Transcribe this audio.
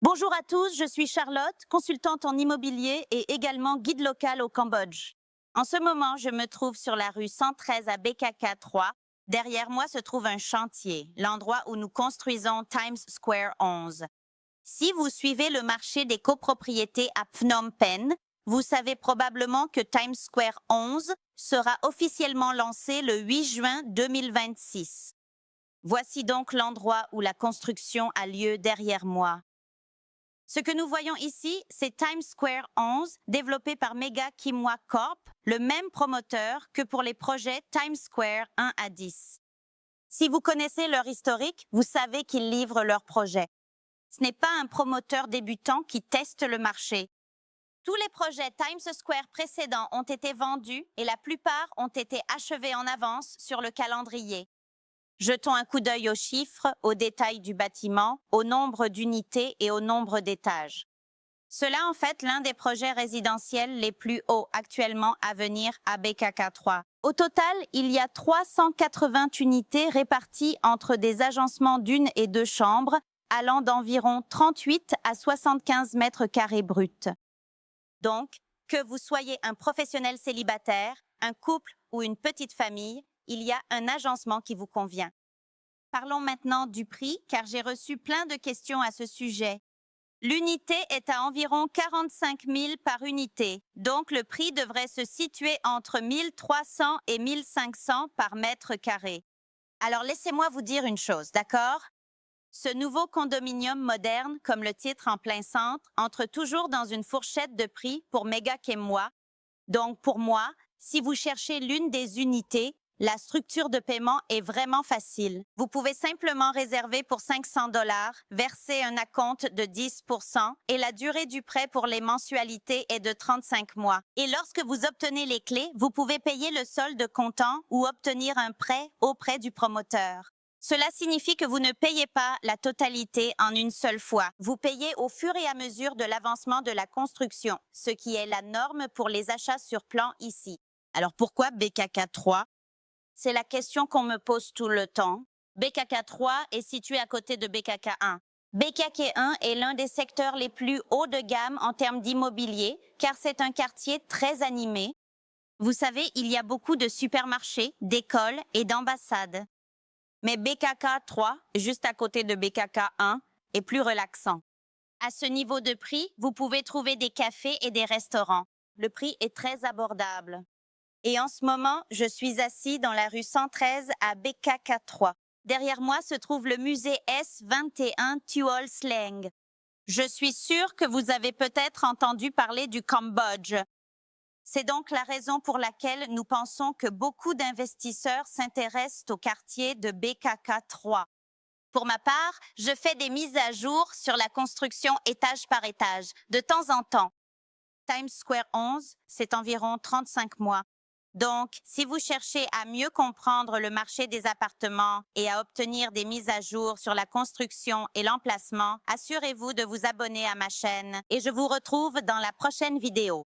Bonjour à tous, je suis Charlotte, consultante en immobilier et également guide local au Cambodge. En ce moment, je me trouve sur la rue 113 à BKK 3. Derrière moi se trouve un chantier, l'endroit où nous construisons Times Square 11. Si vous suivez le marché des copropriétés à Phnom Penh, vous savez probablement que Times Square 11 sera officiellement lancé le 8 juin 2026. Voici donc l'endroit où la construction a lieu derrière moi. Ce que nous voyons ici, c'est Times Square 11, développé par Mega Kimwa Corp, le même promoteur que pour les projets Times Square 1 à 10. Si vous connaissez leur historique, vous savez qu'ils livrent leurs projets. Ce n'est pas un promoteur débutant qui teste le marché. Tous les projets Times Square précédents ont été vendus et la plupart ont été achevés en avance sur le calendrier. Jetons un coup d'œil aux chiffres, aux détails du bâtiment, au nombre d'unités et au nombre d'étages. Cela en fait l'un des projets résidentiels les plus hauts actuellement à venir à BKK 3. Au total, il y a 380 unités réparties entre des agencements d'une et deux chambres, allant d'environ 38 à 75 mètres carrés bruts. Donc, que vous soyez un professionnel célibataire, un couple ou une petite famille, il y a un agencement qui vous convient. Parlons maintenant du prix, car j'ai reçu plein de questions à ce sujet. L'unité est à environ 45 000 par unité, donc le prix devrait se situer entre 1 300 et 1 500 par mètre carré. Alors laissez-moi vous dire une chose, d'accord? Ce nouveau condominium moderne, comme le titre en plein centre, entre toujours dans une fourchette de prix pour Mega et moi. Donc pour moi, si vous cherchez l'une des unités, la structure de paiement est vraiment facile. Vous pouvez simplement réserver pour 500 $, verser un acompte de 10% et la durée du prêt pour les mensualités est de 35 mois. Et lorsque vous obtenez les clés, vous pouvez payer le solde comptant ou obtenir un prêt auprès du promoteur. Cela signifie que vous ne payez pas la totalité en une seule fois. Vous payez au fur et à mesure de l'avancement de la construction, ce qui est la norme pour les achats sur plan ici. Alors pourquoi BKK 3? C'est la question qu'on me pose tout le temps. BKK 3 est situé à côté de BKK 1. BKK 1 est l'un des secteurs les plus hauts de gamme en termes d'immobilier, car c'est un quartier très animé. Vous savez, il y a beaucoup de supermarchés, d'écoles et d'ambassades. Mais BKK 3, juste à côté de BKK 1, est plus relaxant. À ce niveau de prix, vous pouvez trouver des cafés et des restaurants. Le prix est très abordable. Et en ce moment, je suis assis dans la rue 113 à BKK 3. Derrière moi se trouve le musée S21 Tuol Sleng. Je suis sûre que vous avez peut-être entendu parler du Cambodge. C'est donc la raison pour laquelle nous pensons que beaucoup d'investisseurs s'intéressent au quartier de BKK 3. Pour ma part, je fais des mises à jour sur la construction étage par étage, de temps en temps. Times Square 11, c'est environ 35 mois. Donc, si vous cherchez à mieux comprendre le marché des appartements et à obtenir des mises à jour sur la construction et l'emplacement, assurez-vous de vous abonner à ma chaîne et je vous retrouve dans la prochaine vidéo.